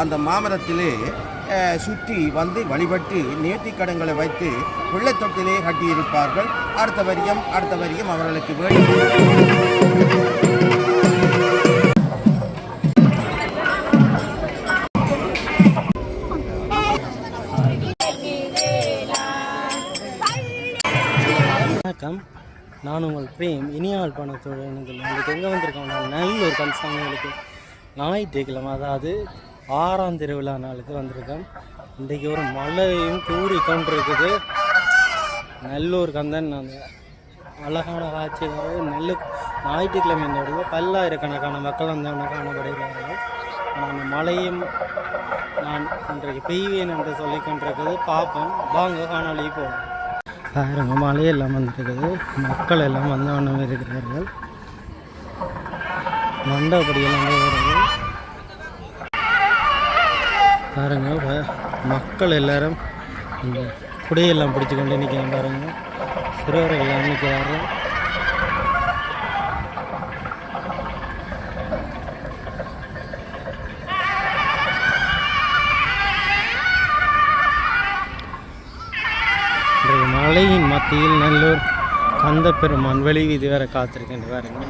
அந்த மாமரத்திலே சுற்றி வந்து வழிபட்டு நேர்த்திக்கடன்களை வைத்து வெள்ளத்தொட்டிலே கட்டியிருப்பார்கள். அடுத்த வரியம் அவர்களுக்கு வணக்கம், நான் உங்கள் பிரேம். இனியால் பணத்தோடு எனக்கு எங்கே வந்திருக்கோம்? நான் நல்லூர் கல்சாமிகளுக்கு ஞாயிற்றுக்கிழமை, அதாவது 6ஆம் திருவிழா நாளுக்கு வந்திருக்கேன். இன்றைக்கு ஒரு மழையும் தூறி கொண்டிருக்குது. நல்லூர் கந்தன் அந்த அழகான காட்சி. அதாவது ஞாயிற்றுக்கிழமை என்னுடைய பல்லாயிரக்கணக்கான மக்கள் வந்து காணப்படுகிறார்கள். அந்த மழையும் நான் இன்றைக்கு பெய்வேன் என்று சொல்லி கொண்டிருக்குது. பார்ப்போம், வாங்க காணொலி போகும். பாருங்க, மழையெல்லாம் வந்துருக்குது. மக்கள் எல்லாம் வந்தவண்ணம் இருக்கிறார்கள். மண்டபடியெல்லாம் வருது பாருங்க. மக்கள் எல்லாரும் இந்த குடையெல்லாம் பிடிச்சி கொண்டு நிற்கிறேன் பாருங்க. சிறுவர்கள் நிற்கிறார்கள். மலையின் மத்தியில் நல்லூர் கந்த பெருமான் வெளி வீதி வர காத்திருக்கின்ற பாருங்க.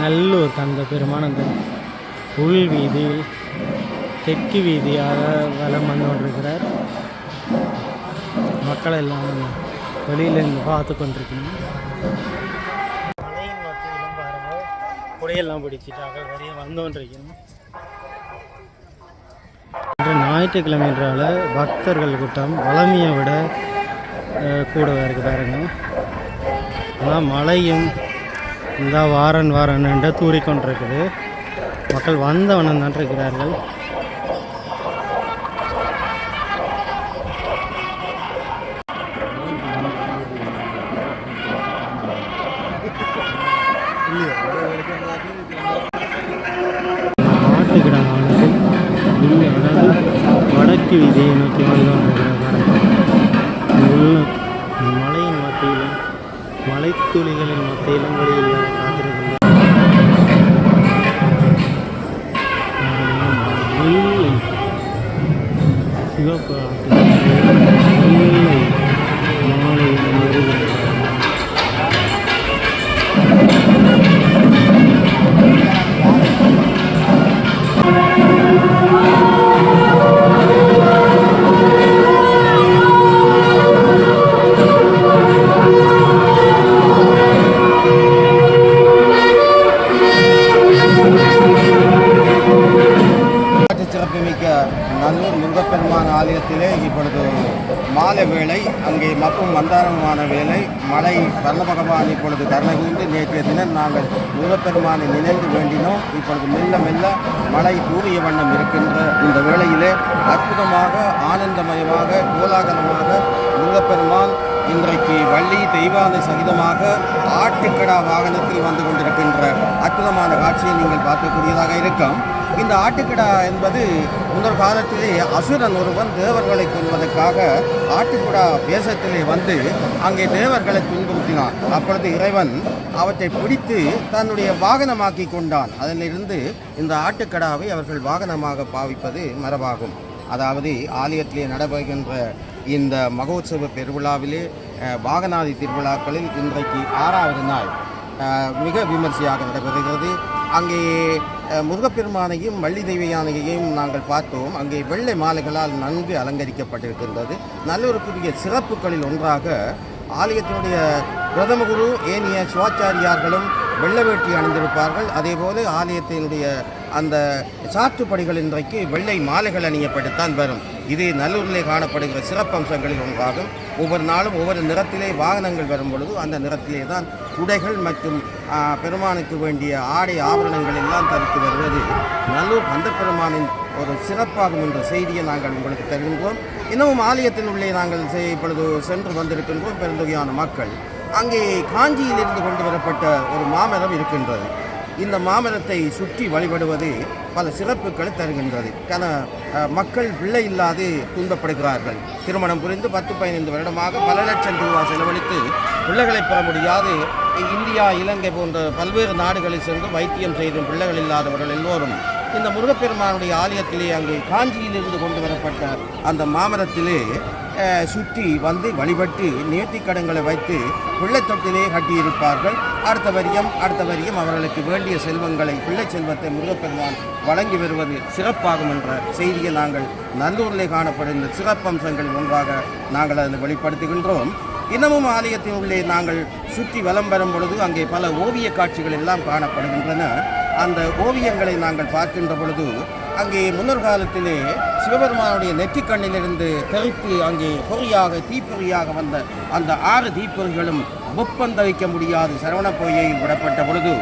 நல்லூர் கந்த பெருமான் அந்த உள் வீதியில் தெற்கு வீதியாக வலம் வந்து கொண்டிருக்கிறார். மக்கள் எல்லாம் வெளியிலேருந்து பார்த்து கொண்டிருக்கணும். மழையின் மத்தியிலும் பாருங்கள், குடையெல்லாம் பிடிச்சிட்டாங்க. நிறைய வந்து கொண்டிருக்கணும். ஞாயிற்றுக்கிழமை என்றால் பக்தர்கள் கூட்டம் வளமையை விட கூடவே இருக்குது பாருங்க. ஆனால் மழையும் இந்த வாரன் என்று தூறிக்கொண்டிருக்குது. மக்கள் வந்தவனம் தான் இருக்கிறார்கள். ஆட்டுக்கிடமானது வடக்கு வீதியை நோக்கி வந்து கொண்டிருக்கிறார்கள். மழையின் மத்தியிலும் மலைத்துளிகளின் மத்தியிலும் வெளியில் காத்திருக்கின்றன. சிவப்பு மாலை நல்லூர் முருகப்பெருமான் ஆலயத்திலே இப்பொழுது மாலை வேளை, அங்கே மப்பும் மந்தாரமான வேளை. மழை வர்ண பகவான் இப்பொழுது கருணை கூர்ந்து நேற்றைய தினம் நாங்கள் முருகப்பெருமானை நினைந்து வேண்டினோம். இப்பொழுது மெல்ல மெல்ல மழை தூவிய வண்ணம் இருக்கின்ற இந்த வேளையிலே அற்புதமாக ஆனந்தமயமாக கோலாகலமாக முருகப்பெருமான் இன்றைக்கு வள்ளி தெய்வானை சகிதமாக ஆட்டுக்கடா வாகனத்தில் வந்து கொண்டிருக்கின்ற அற்புதமான காட்சியை நீங்கள் பார்க்கக்கூடியதாக இருக்கும். இந்த ஆட்டுக்கிடா என்பது முன்னொரு காலத்திலே அசுரன் ஒருவன் தேவர்களை கொள்வதற்காக ஆட்டுக்கிடா வேஷத்திலே வந்து அங்கே தேவர்களை துன்புறுத்தினான். அப்பொழுது இறைவன் அவற்றை பிடித்து தன்னுடைய வாகனமாக்கி கொண்டான். அதிலிருந்து இந்த ஆட்டுக்கடாவை அவர்கள் வாகனமாக பாவிப்பது மரபாகும். அதாவது ஆலயத்திலே நடைபெறுகின்ற இந்த மகோத்சவ பெருவிழாவிலே வாகனாதி திருவிழாக்களில் இன்றைக்கு 6வது நாள் மிக விமர்சையாக நடைபெறுகிறது. அங்கே முருகப்பெருமானையும் வள்ளி தெய்வ யானையையும் நாங்கள் பார்த்தோம். அங்கே வெள்ளை மாலைகளால் நன்கு அலங்கரிக்கப்பட்டிருக்கின்றது. நல்லொருக்குரிய சிறப்புகளில் ஒன்றாக ஆலயத்தினுடைய பிரதம குரு ஏனைய சிவாச்சாரியார்களும் வெள்ளை வேட்டி அணிந்திருப்பார்கள். அதேபோல ஆலயத்தினுடைய அந்த சாற்றுப்படிகள் இன்றைக்கு வெள்ளை மாலைகள் அணியப்பட்டுத்தான் வரும். இது நல்லூரிலே காணப்படுகிற சிறப்பம்சங்களில் ஒன்றாகும். ஒவ்வொரு நாளும் ஒவ்வொரு நிறத்திலே வாகனங்கள் வரும் பொழுது அந்த நிறத்திலே தான் உடைகள் மற்றும் பெருமானுக்கு வேண்டிய ஆடை ஆபரணங்கள் எல்லாம் தரித்து வருவது நல்லூர் கந்த பெருமானின் ஒரு சிறப்பாகும் என்ற செய்தியை நாங்கள் உங்களுக்கு தருகின்றோம். இன்னமும் ஆலயத்தின் உள்ளே நாங்கள் இப்பொழுது சென்று வந்திருக்கின்றோம். பெருந்தொகையான மக்கள் அங்கே காஞ்சியிலிருந்து கொண்டு வரப்பட்ட ஒரு மாமரம் இருக்கின்றது. இந்த மாமரத்தை சுற்றி வழிபடுவது பல சிறப்புகளை தருகின்றது. மக்கள் பிள்ளை இல்லாது துன்பப்படுகிறார்கள். திருமணம் புரிந்து 10-15 வருடமாக பல லட்சம் ரூபாய் செலவழித்து பிள்ளைகளை பெற முடியாது இந்தியா, இலங்கை போன்ற பல்வேறு நாடுகளில் சென்று வைத்தியம் செய்தும் பிள்ளைகள் இல்லாதவர்கள் எல்லோரும் இந்த முருகப்பெருமானுடைய ஆலயத்திலே அங்கே காஞ்சியிலிருந்து கொண்டு வரப்பட்ட அந்த மாமரத்திலே சுற்றி வந்து வழிபட்டு நேர்த்திக்கடன்களை வைத்து பிள்ளைத்தொட்டிலே கட்டியிருப்பார்கள். அடுத்த வரியம் அவர்களுக்கு வேண்டிய செல்வங்களை, பிள்ளை செல்வத்தை முருகப்பெருமான் வழங்கி வருவது சிறப்பாகும் என்ற செய்தியை நாங்கள் நல்லூரிலே காணப்படும் இந்த சிறப்பம்சங்களில் ஒன்றாக நாங்கள் அதை வெளிப்படுத்துகின்றோம். இன்னமும் ஆலயத்தின் உள்ளே நாங்கள் சுற்றி வலம் வரும் பொழுது அங்கே பல ஓவிய காட்சிகள் எல்லாம் காணப்படுகின்றன. அந்த ஓவியங்களை நாங்கள் பார்க்கின்ற பொழுது அங்கே முன்னர் காலத்திலே சிவபெருமானுடைய நெற்றிக்கண்ணிலிருந்து தெறித்து அங்கே தீப்பொறியாக வந்த அந்த 6 தீப்பொறிகளும் ஒப்பந்தவிக்க முடியாது சரவண பொய்யில் விடப்பட்ட பொழுது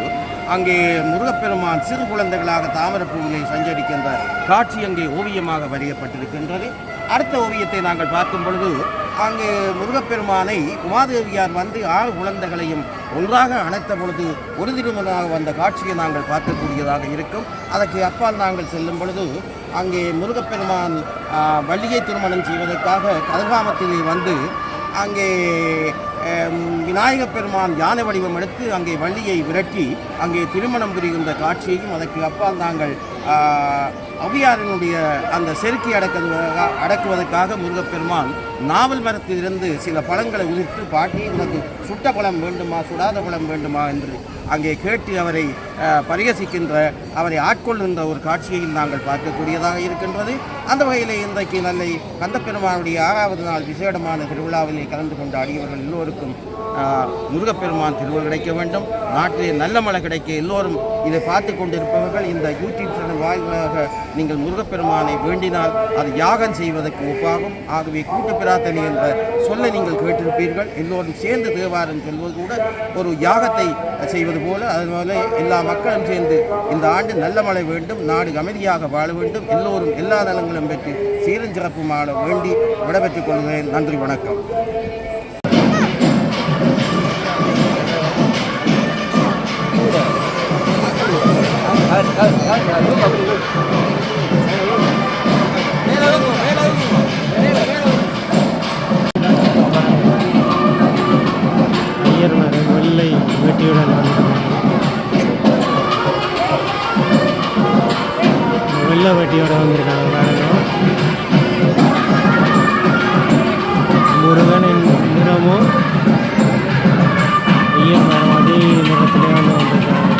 அங்கே முருகப்பெருமான் சிறு குழந்தைகளாக தாமரப்பூவிலே சஞ்சரிக்கின்ற காட்சி அங்கே ஓவியமாக வரையப்பட்டிருக்கின்றது. அடுத்த ஓவியத்தை நாங்கள் பார்க்கும் பொழுது அங்கே முருகப்பெருமானை உமாதேவியார் வந்து 6 குழந்தைகளையும் ஒன்றாக அணைத்த பொழுது ஒரு திருமணமாக வந்த காட்சியை நாங்கள் பார்க்கக்கூடியதாக இருக்கும். அதற்கு அப்பால் நாங்கள் செல்லும் பொழுது அங்கே முருகப்பெருமான் வள்ளியை திருமணம் செய்வதற்காக கதிர்காமத்திலே வந்து அங்கே விநாயகப் பெருமான் யானை வடிவம் எடுத்து அங்கே வள்ளியை விரட்டி அங்கே திருமணம் புரிகின்ற காட்சியையும் அதற்கு அப்பால் நாங்கள் ஔவையாரினுடைய அந்த செருக்கி அடக்குவதற்காக முருகப்பெருமான் நாவல் மரத்திலிருந்து சில பழங்களை உதிர்த்து பாட்டி உனக்கு சுட்ட பழம் வேண்டுமா சுடாத பழம் வேண்டுமா என்று அங்கே கேட்டு அவரை பரிகசிக்கின்ற, அவரை ஆட்கொள்கின்ற ஒரு காட்சியையும் நாங்கள் பார்க்கக்கூடியதாக இருக்கின்றது. அந்த வகையிலே இன்றைக்கு நல்லை கந்தப்பெருமானுடைய 6வது நாள் விசேடமான திருவிழாவிலே கலந்து கொண்ட அடியவர்கள் எல்லோருக்கும் முருகப்பெருமான் திருவள் கிடைக்க வேண்டும். நாட்டிலே நல்ல மழை கிடைக்க எல்லோரும் இதை பார்த்து கொண்டிருப்பவர்கள் இந்த யூடியூப் சேனல் வாயிலாக நீங்கள் முருகப்பெருமானை வேண்டினால் அது யாகம் செய்வதற்கு ஒப்பாகும். ஆகவே கூட்டு பிரார்த்தனை என்ற சொல்லை நீங்கள் கேட்டிருப்பீர்கள். எல்லோரும் சேர்ந்து தேவாரம் சொல்வது கூட ஒரு யாகத்தை செய்வது போல, அதுபோல எல்லா மக்களும் சேர்ந்து இந்த ஆண்டு நல்ல மழை வேண்டும், நாடு அமைதியாக வாழ வேண்டும், எல்லோரும் எல்லா நலங்களும் பெற்று சீரும் சிறப்புமாக வேண்டி விடைபெற்றுக் கொள்கிறேன். நன்றி, வணக்கம். ஐயர்மார் வெள்ளை வேட்டியுடன் வெள்ளை வேட்டியோட வந்திருக்காங்க பாருங்க. முருகனின் நிறமும் ஐயர்மாரும் அதே நிறத்திலே வந்திருக்காங்க.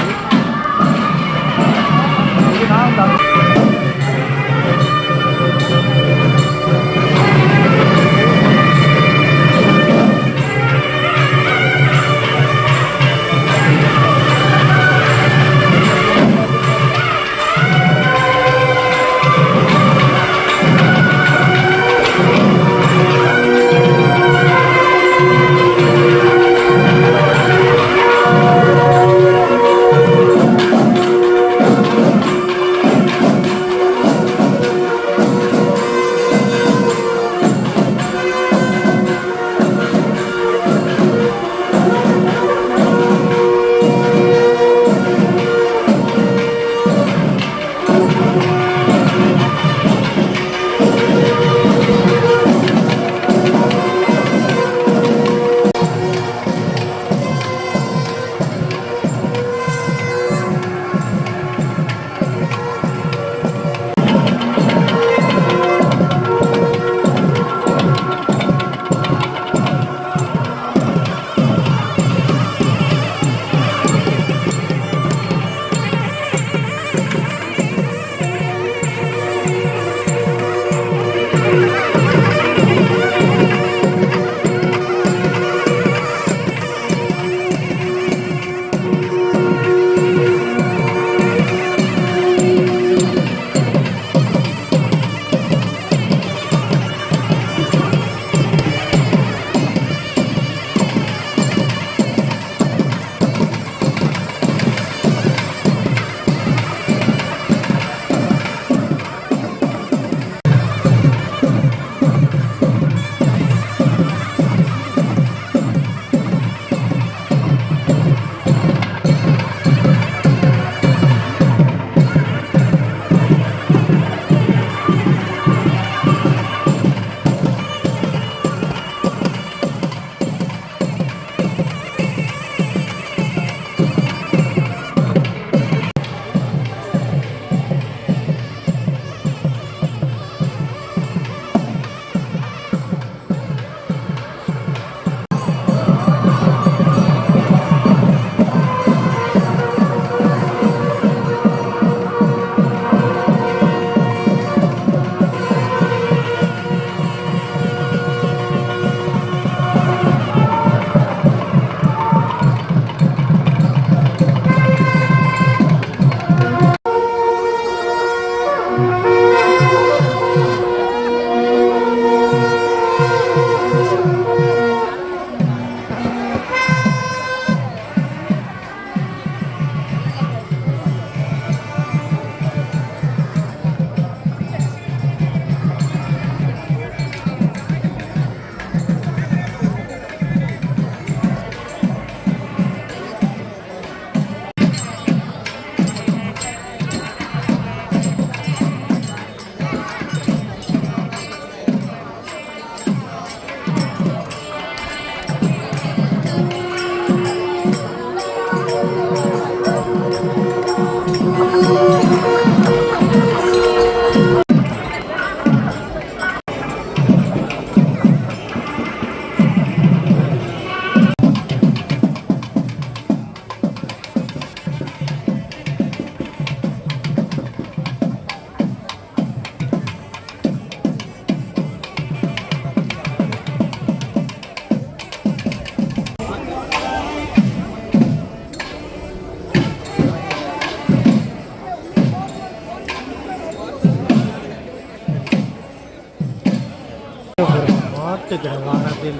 பூத்துக்கிற வானத்தில்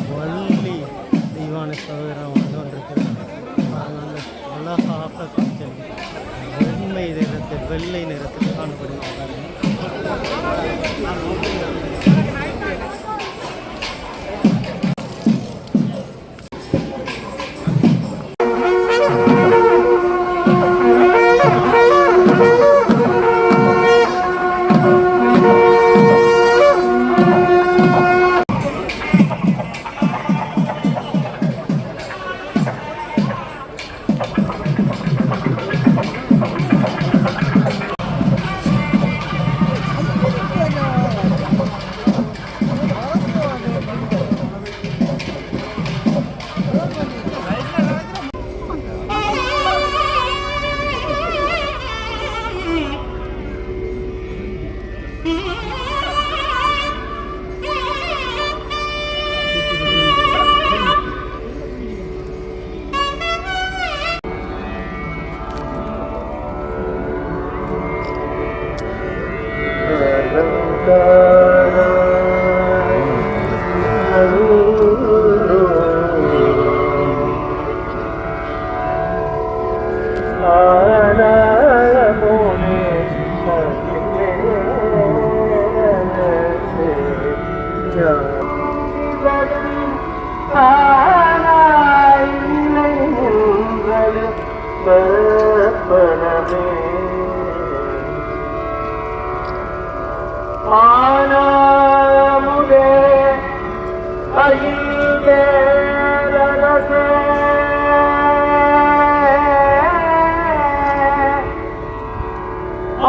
வள்ளி தெய்வான சகோதரம் வந்து கொண்டிருக்கிறது. அழகாக காய்ச்சல் வெண்மை நிறத்தில் வெள்ளை நிறத்தில் காணப்படுகிறது.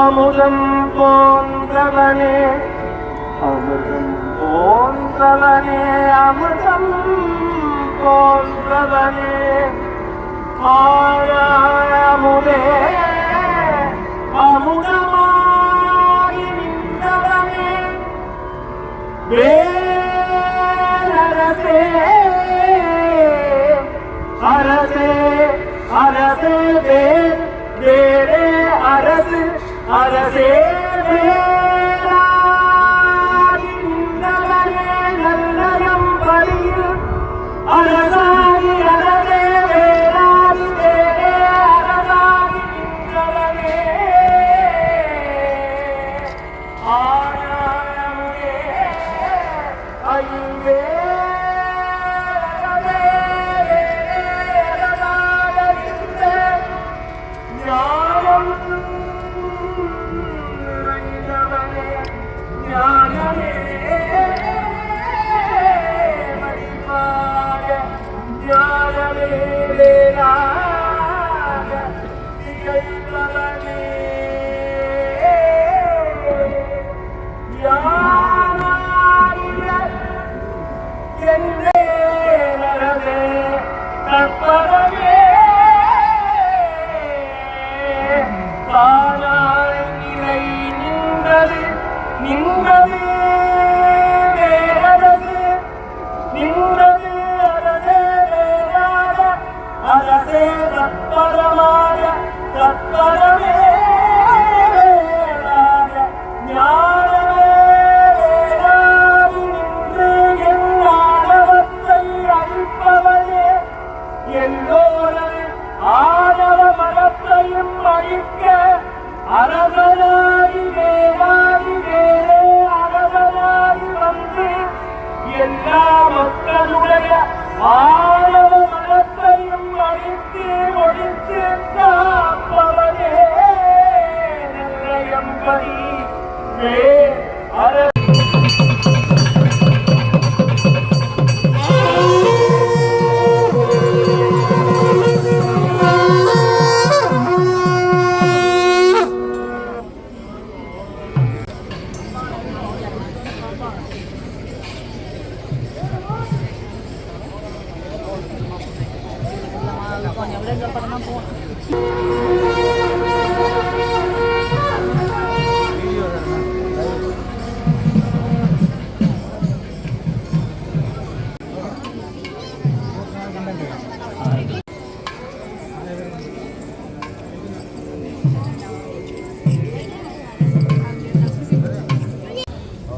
அமுதம் போன்றவனே அமுதம் போன்றவனே அமுதம் போன்றவனே ஆழமுதே அமுதமாகி நின்றவனே வேரரசே அரசே அரசே வேரே அரசு அரசே வேளாகி நின்றவனே நல்லயம் பலியில் அரசாகி அரசே வேளாகி வேரே அரசாகி நின்றவனே ஆழமுதே ஐயே அரசனாகி வேளாகி வேறே அரசனாகி வந்து எல்லா மக்களுடைய ஆணவ மனத்தையும் அழித்து ஒழித்து காப்பவனே நிலையம்படி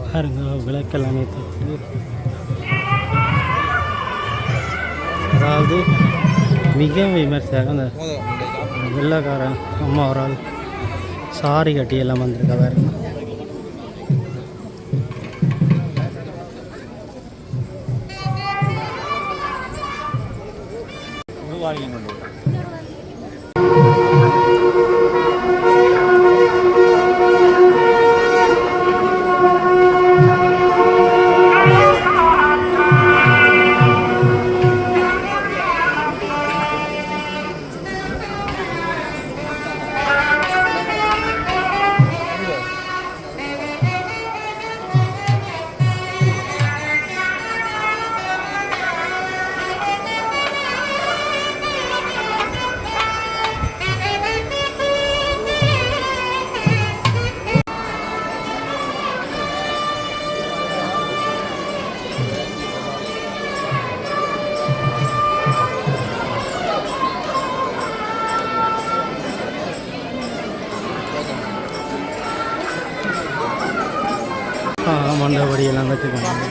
பாருங்க விளக்கெல்லாம் ஏற்றிட்டு அதாவது மிக விமர்சையாக அந்த வெள்ளைக்காரன் அம்மா ஒரு ஆள் சாரி கட்டி எல்லாம் வந்திருக்கா வேறு. மண்டபடியெல்லாம் வச்சுருக்காங்க.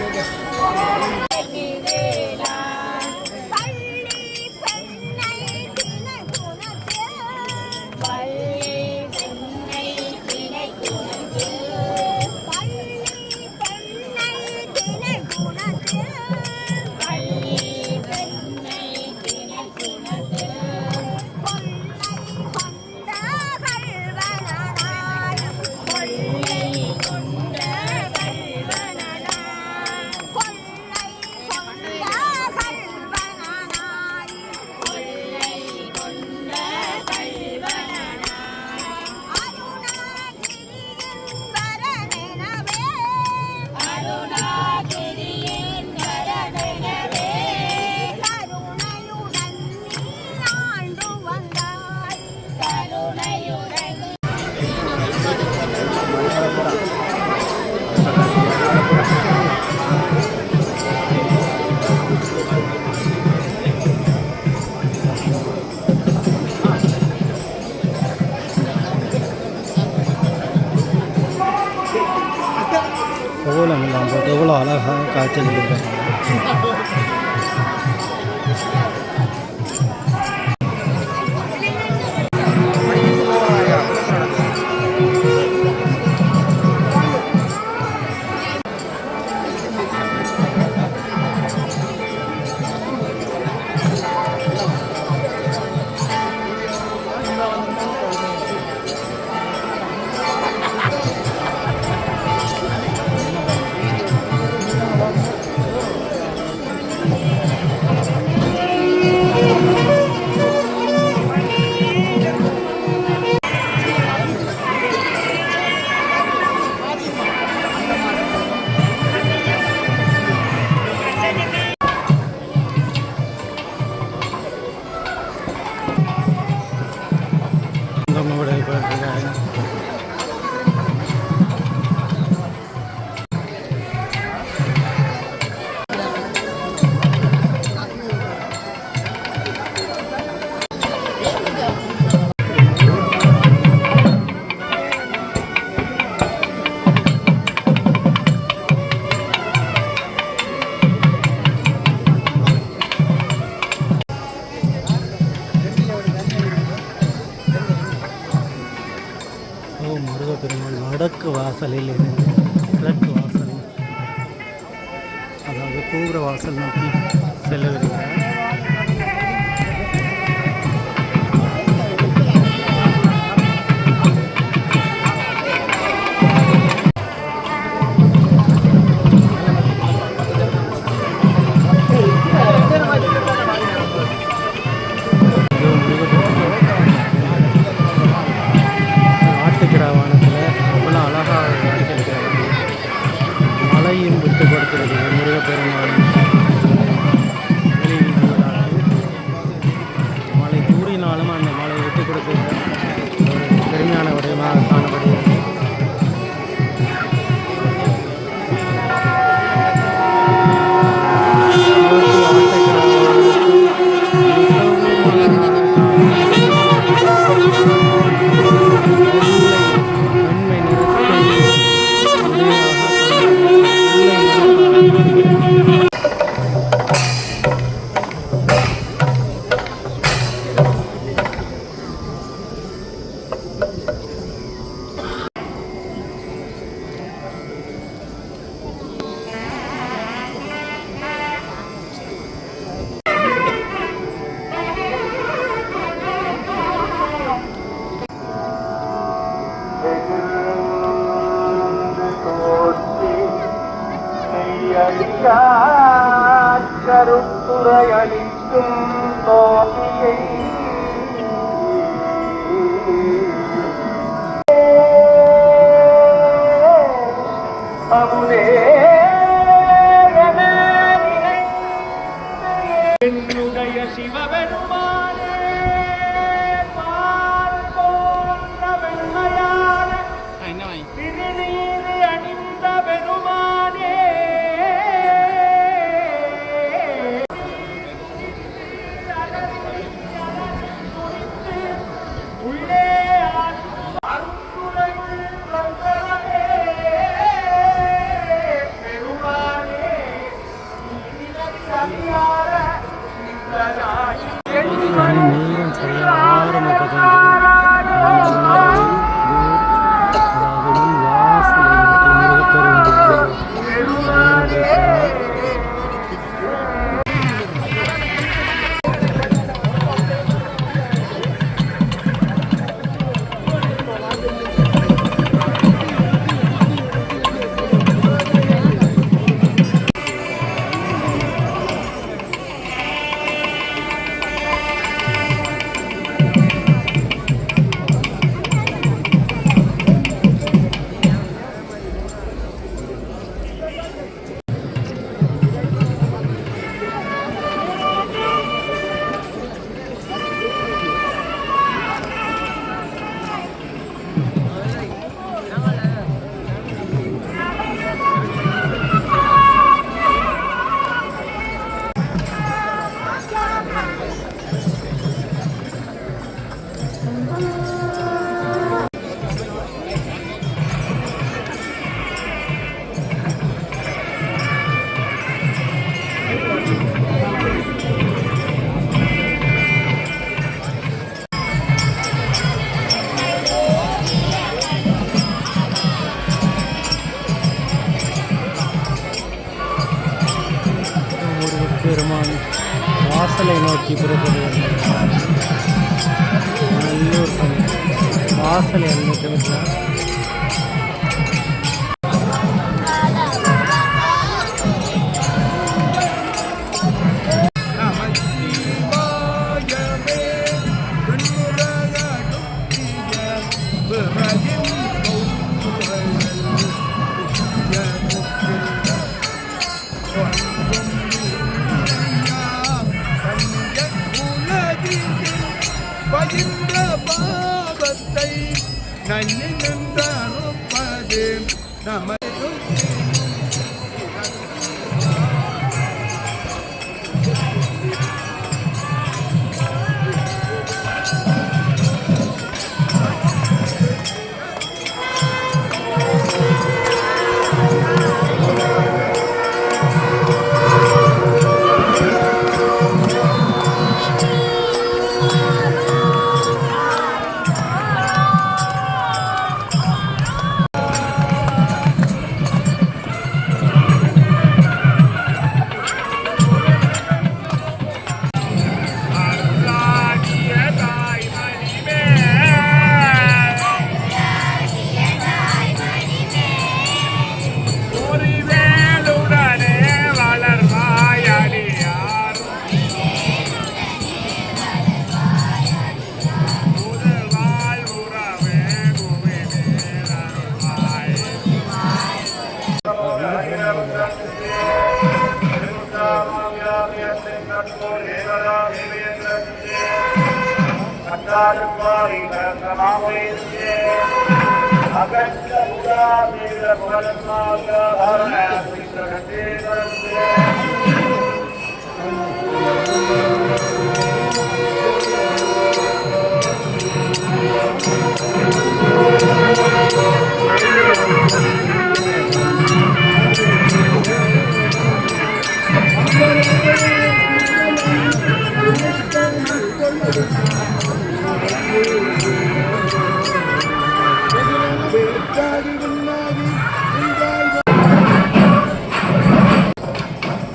கோலம் எல்லாம் போட்டு எவ்வளோ அழகாக காய்ச்சல் கொடுக்குறாங்க. முருகப்பெருமாள் வடக்கு வாசலில் இருந்து கிழக்கு வாசல், அதாவது கூற வாசல் நோக்கி செல்ல வருகிறார். மலையும் விட்டு கொடுக்கிறது முருகப்பெருமான் வெளியில் கருத்துரையளிக்கும் தோழியை அமுதே என்னுடைய சிவபெருமானே பால் போன்ற வெண்மையான திருநீறு அணிந்த பெருமானே உள்ளே அருங்குறையுள் வந்தவனே பெருமானே சதியார நேரம் சரியாக 35 அதாவது முன் வாசலை நோக்கி முருகப்பெருமான் பெருமான் வாசலை நோக்கி புறப்படுவார். நல்லூர் வாசலை அறிவித்திருக்கிறார். பகிர்ந்த பாவத்தை நன்னிருப்பது நமது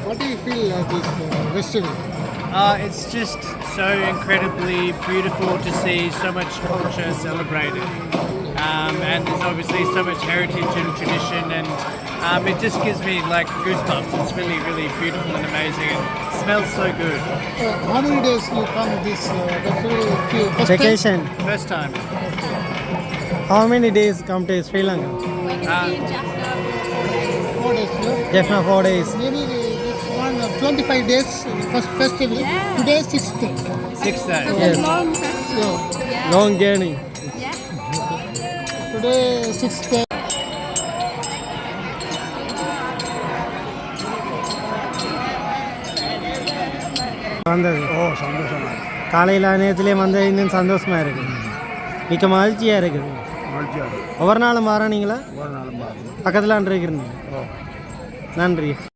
What do you feel of this festival? It's just so incredibly beautiful to see so much culture celebrated. and there's obviously so much heritage and tradition, and it just gives me like goosebumps. It's really, really beautiful and amazing, and smells so good. How many days you come this festival? First time? Vacation. First time. How many days come to Sri Lanka? Uh, 4 days. No? Just now 4 days. Maybe this one 25 days first festival. Today 6th day. 6 days. Yes. Long festival. Yeah. Long journey. Yeah. Today 6th day. வந்தது காலையில் நேரத்துலேயே வந்த இன்னும் சந்தோஷமாக இருக்குது மிக்க மகிழ்ச்சியாக இருக்குது ஒவ்வொரு நாளும் மாறானீங்களா பக்கத்தில் இருக்கிறீங்க நன்றி